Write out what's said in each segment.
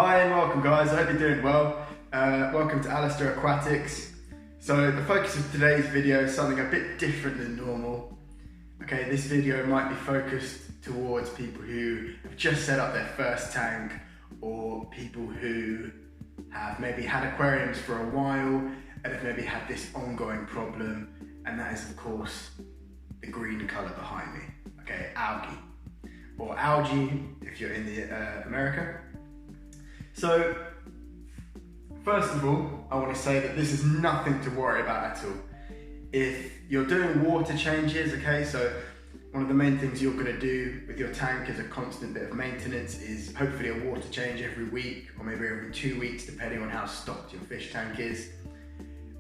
Hi and welcome guys, I hope you're doing well. Welcome to Alasdair Aquatics. So the focus of today's video is something a bit different than normal. Okay, this video might be focused towards people who have just set up their first tank, or people who have maybe had aquariums for a while and have maybe had this ongoing problem, and that is of course the green colour behind me. Okay, algae, or algae if you're in the America. So, first of all, I want to say that this is nothing to worry about at all. If you're doing water changes, okay, so one of the main things you're going to do with your tank as a constant bit of maintenance is hopefully a water change every week, or maybe every 2 weeks, depending on how stocked your fish tank is.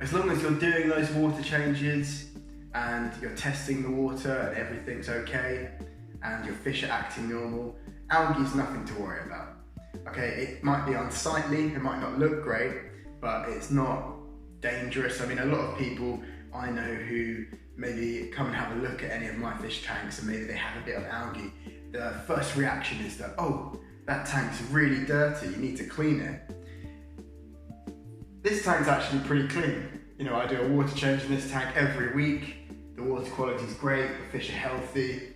As long as you're doing those water changes and you're testing the water and everything's okay and your fish are acting normal, algae is nothing to worry about. Okay, it might be unsightly, it might not look great, but it's not dangerous. I mean, a lot of people I know who maybe come and have a look at any of my fish tanks and maybe they have a bit of algae, the first reaction is that, oh, that tank's really dirty, you need to clean it. This tank's actually pretty clean. You know, I do a water change in this tank every week, the water quality is great, the fish are healthy.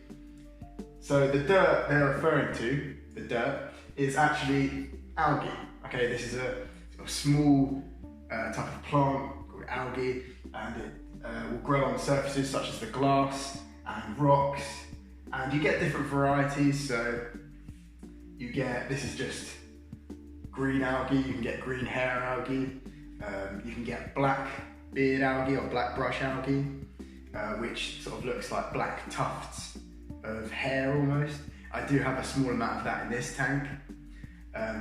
So the dirt they're referring to, the dirt, is actually algae. Okay, this is a sort of small type of plant called algae, and it will grow on surfaces such as the glass and rocks, and you get different varieties. So you get, this is just green algae, you can get green hair algae, you can get black beard algae or black brush algae, which sort of looks like black tufts of hair almost. I do have a small amount of that in this tank.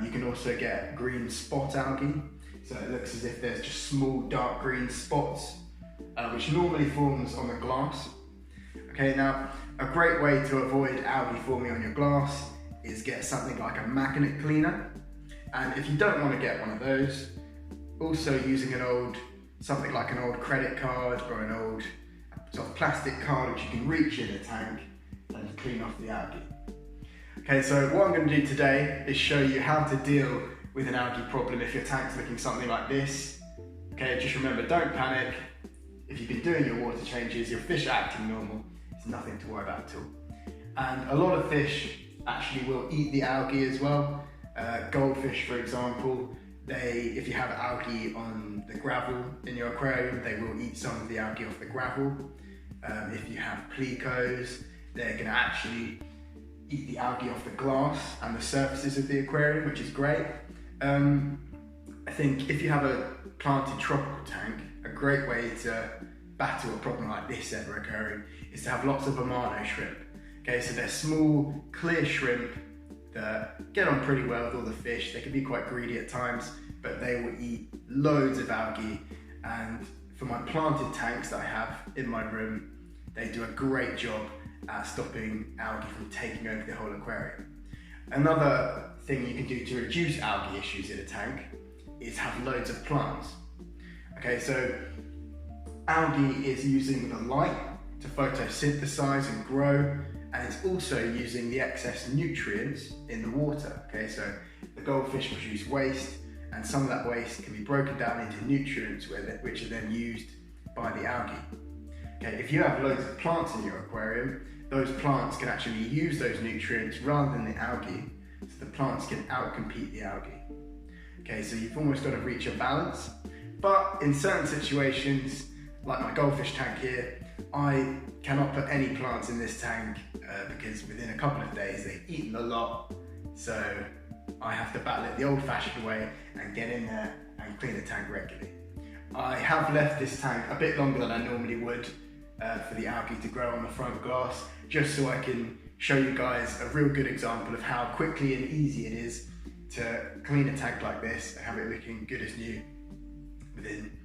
You can also get green spot algae, so it looks as if there's just small dark green spots, which normally forms on the glass. Okay, now a great way to avoid algae forming on your glass is get something like a magnet cleaner, and if you don't want to get one of those, also using something like an old credit card or an old sort of plastic card which you can reach in the tank and clean off the algae. Okay, so what I'm going to do today is show you how to deal with an algae problem if your tank's looking something like this. Okay, just remember, don't panic. If you've been doing your water changes, your fish are acting normal, it's nothing to worry about at all. And a lot of fish actually will eat the algae as well. Goldfish, for example, if you have algae on the gravel in your aquarium, they will eat some of the algae off the gravel. If you have plecos, they're going to actually eat the algae off the glass and the surfaces of the aquarium, which is great. I think if you have a planted tropical tank, a great way to battle a problem like this ever occurring is to have lots of Amano shrimp. Okay, so they're small, clear shrimp that get on pretty well with all the fish. They can be quite greedy at times, but they will eat loads of algae. And for my planted tanks that I have in my room, they do a great job at stopping algae from taking over the whole aquarium. Another thing you can do to reduce algae issues in a tank is have loads of plants. Okay, so algae is using the light to photosynthesize and grow, and it's also using the excess nutrients in the water. Okay, so the goldfish produce waste, and some of that waste can be broken down into nutrients which are then used by the algae. Okay, if you have loads of plants in your aquarium, those plants can actually use those nutrients rather than the algae, so the plants can outcompete the algae. Okay, so you've almost got to reach a balance, but in certain situations, like my goldfish tank here, I cannot put any plants in this tank because within a couple of days they've eaten a lot, so I have to battle it the old-fashioned way and get in there and clean the tank regularly. I have left this tank a bit longer than I normally would for the algae to grow on the front glass, just so I can show you guys a real good example of how quickly and easy it is to clean a tank like this and have it looking good as new within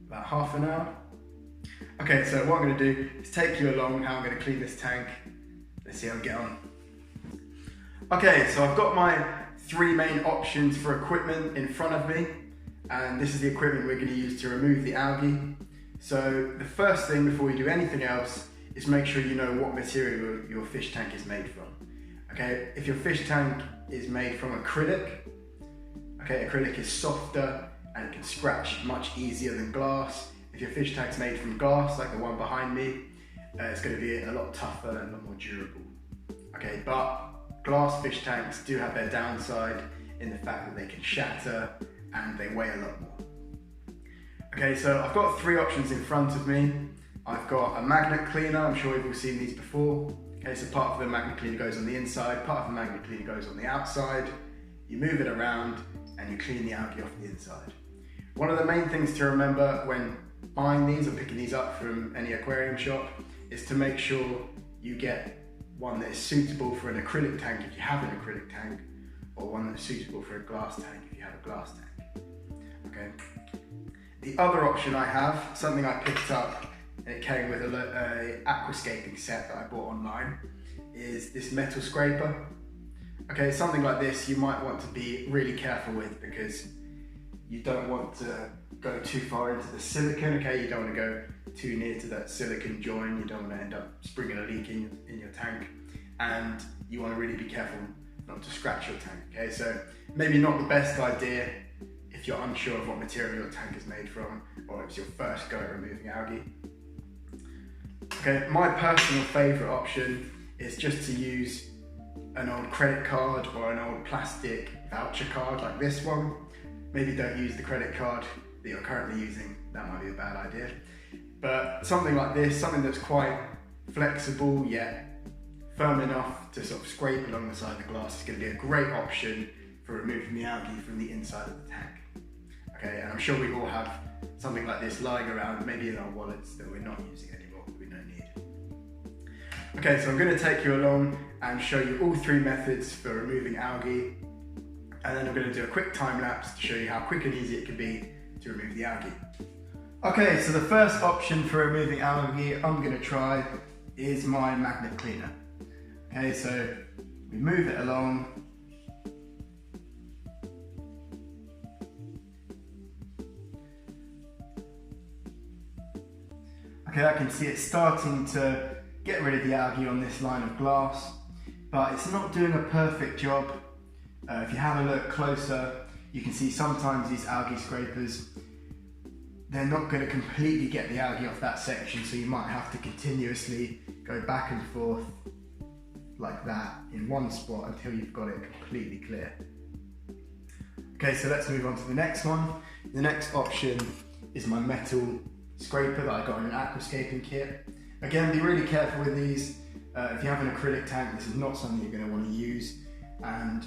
about half an hour. Okay, so what I'm going to do is take you along how I'm going to clean this tank. Let's see how we get on. Okay, so I've got my 3 main options for equipment in front of me, and this is the equipment we're going to use to remove the algae. So the first thing before you do anything else is make sure you know what material your fish tank is made from. Okay, if your fish tank is made from acrylic, Okay, acrylic is softer and it can scratch much easier than glass. If your fish tank's made from glass, like the one behind me, it's going to be a lot tougher and a lot more durable. Okay, but glass fish tanks do have their downside in the fact that they can shatter and they weigh a lot more. Okay, so I've got three options in front of me. I've got a magnet cleaner, I'm sure you've all seen these before. Okay, so part of the magnet cleaner goes on the inside, part of the magnet cleaner goes on the outside. You move it around and you clean the algae off the inside. One of the main things to remember when buying these or picking these up from any aquarium shop is to make sure you get one that is suitable for an acrylic tank if you have an acrylic tank, or one that's suitable for a glass tank if you have a glass tank. Okay. The other option I have, something I picked up and it came with a aquascaping set that I bought online, is this metal scraper. Okay, something like this you might want to be really careful with because you don't want to go too far into the silicone. Okay, you don't want to go too near to that silicone join, you don't want to end up springing a leak in your tank, and you want to really be careful not to scratch your tank. Okay, so maybe not the best idea if you're unsure of what material your tank is made from, or it's your first go at removing algae. Okay, my personal favourite option is just to use an old credit card or an old plastic voucher card like this one. Maybe don't use the credit card that you're currently using, that might be a bad idea. But something like this, something that's quite flexible yet firm enough to sort of scrape along the side of the glass, is going to be a great option for removing the algae from the inside of the tank. Okay, and I'm sure we all have something like this lying around, maybe in our wallets, that we're not using anymore, that we don't need. Okay, so I'm going to take you along and show you all three methods for removing algae, and then I'm going to do a quick time lapse to show you how quick and easy it can be to remove the algae. Okay, so the first option for removing algae I'm going to try is my magnet cleaner. Okay, so we move it along. Okay, I can see it starting to get rid of the algae on this line of glass, but it's not doing a perfect job. If you have a look closer, you can see sometimes these algae scrapers, they're not going to completely get the algae off that section, so you might have to continuously go back and forth like that in one spot until you've got it completely clear. Okay, so let's move on to the next one. The next option is my metal scraper that I got in an aquascaping kit. Again, be really careful with these. If you have an acrylic tank, this is not something you're going to want to use, and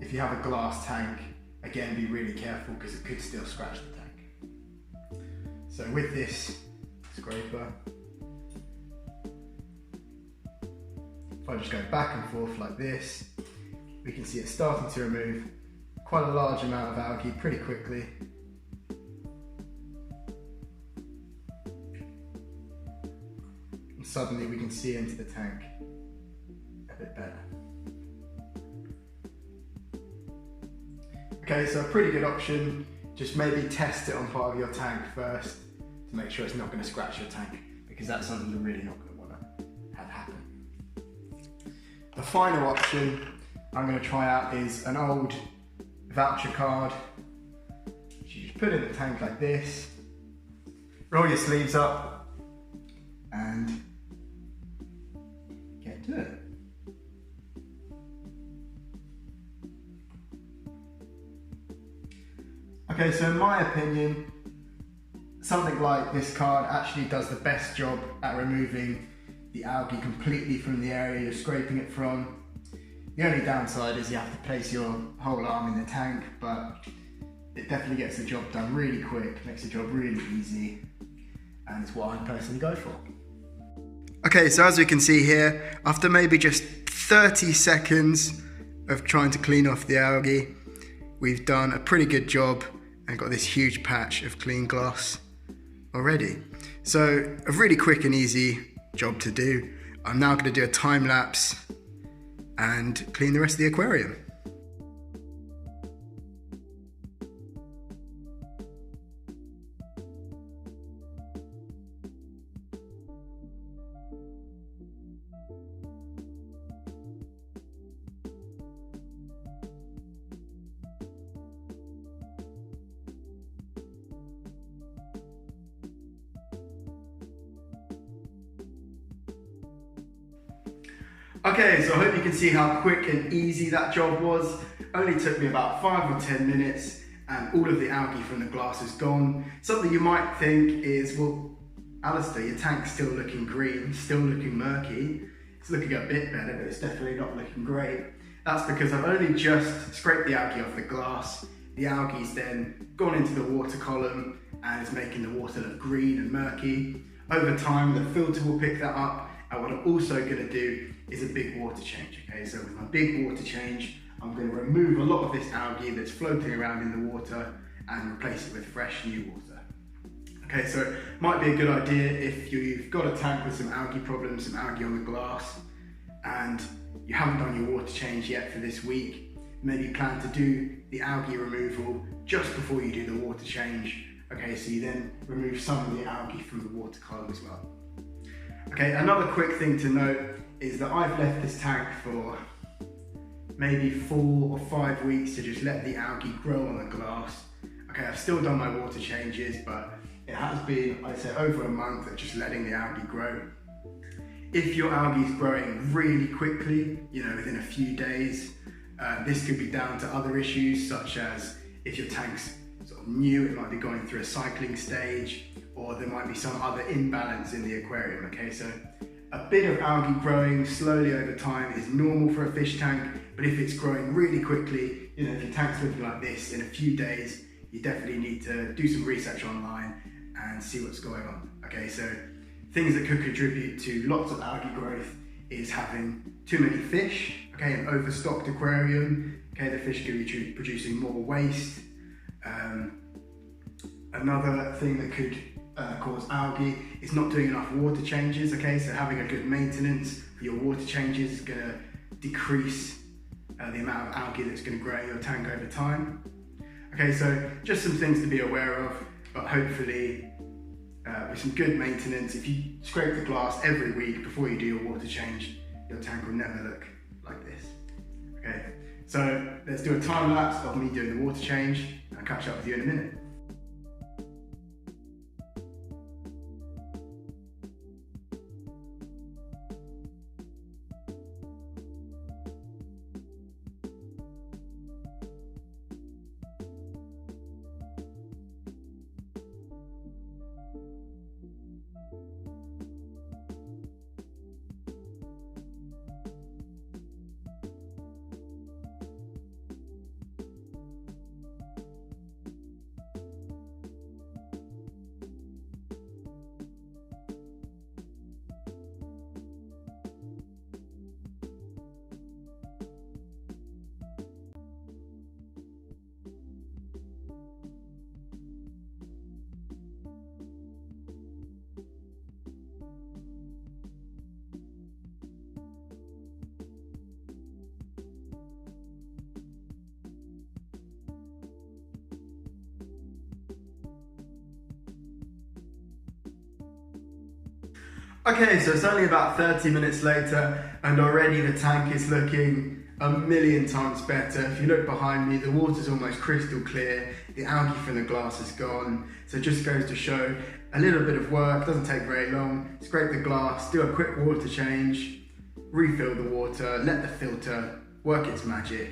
if you have a glass tank, again, be really careful because it could still scratch the tank. So with this scraper, if I just go back and forth like this, we can see it starting to remove quite a large amount of algae pretty quickly. And suddenly we can see into the tank a bit better. Okay, so a pretty good option, just maybe test it on part of your tank first to make sure it's not going to scratch your tank, because that's something you're really not going to want to have happen. The final option I'm going to try out is an old voucher card, which you just put in the tank like this, roll your sleeves up and get to it. Okay, so in my opinion, something like this card actually does the best job at removing the algae completely from the area you're scraping it from. The only downside is you have to place your whole arm in the tank, but it definitely gets the job done really quick, makes the job really easy, and it's what I personally go for. Okay, so as we can see here, after maybe just 30 seconds of trying to clean off the algae, we've done a pretty good job and got this huge patch of clean glass already. So a really quick and easy job to do. I'm now going to do a time lapse and clean the rest of the aquarium. Okay, so I hope you can see how quick and easy that job was. Only took me about 5 or 10 minutes and all of the algae from the glass is gone. Something you might think is, well, Alasdair, your tank's still looking green, still looking murky. It's looking a bit better, but it's definitely not looking great. That's because I've only just scraped the algae off the glass. The algae's then gone into the water column and it's making the water look green and murky. Over time, the filter will pick that up. And what I'm also going to do is a big water change, okay? So with my big water change, I'm going to remove a lot of this algae that's floating around in the water and replace it with fresh new water. Okay, so it might be a good idea if you've got a tank with some algae problems, some algae on the glass, and you haven't done your water change yet for this week, maybe plan to do the algae removal just before you do the water change. Okay, so you then remove some of the algae from the water column as well. Okay, another quick thing to note is that I've left this tank for maybe 4 or 5 weeks to just let the algae grow on the glass. Okay, I've still done my water changes, but it has been, I'd say, over a month of just letting the algae grow. If your algae is growing really quickly, within a few days, this could be down to other issues, such as if your tank's sort of new, it might be going through a cycling stage, or there might be some other imbalance in the aquarium, okay? So a bit of algae growing slowly over time is normal for a fish tank, but if it's growing really quickly, if your tank's looking like this in a few days, you definitely need to do some research online and see what's going on, okay? So things that could contribute to lots of algae growth is having too many fish, okay? An overstocked aquarium, okay? The fish could be producing more waste. Another thing that could cause algae is not doing enough water changes, okay? So having a good maintenance for your water changes is going to decrease the amount of algae that's going to grow in your tank over time. Okay, so just some things to be aware of, but hopefully with some good maintenance, if you scrape the glass every week before you do your water change, your tank will never look like this. Okay, so let's do a time lapse of me doing the water change and I'll catch up with you in a minute. Okay, so it's only about 30 minutes later and already the tank is looking a million times better. If you look behind me, the water's almost crystal clear, the algae from the glass is gone. So it just goes to show a little bit of work, doesn't take very long. Scrape the glass, do a quick water change, refill the water, let the filter work its magic,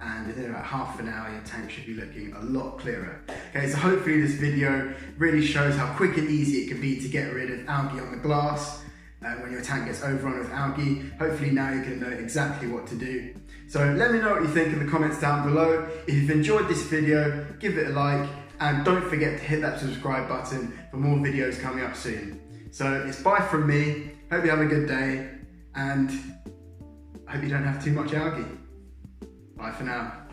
and within about half an hour your tank should be looking a lot clearer. Okay, so hopefully this video really shows how quick and easy it can be to get rid of algae on the glass when your tank gets overrun with algae. Hopefully now you can know exactly what to do. So let me know what you think in the comments down below. If you've enjoyed this video, give it a like, and don't forget to hit that subscribe button for more videos coming up soon. So it's bye from me, hope you have a good day, and I hope you don't have too much algae. Bye for now.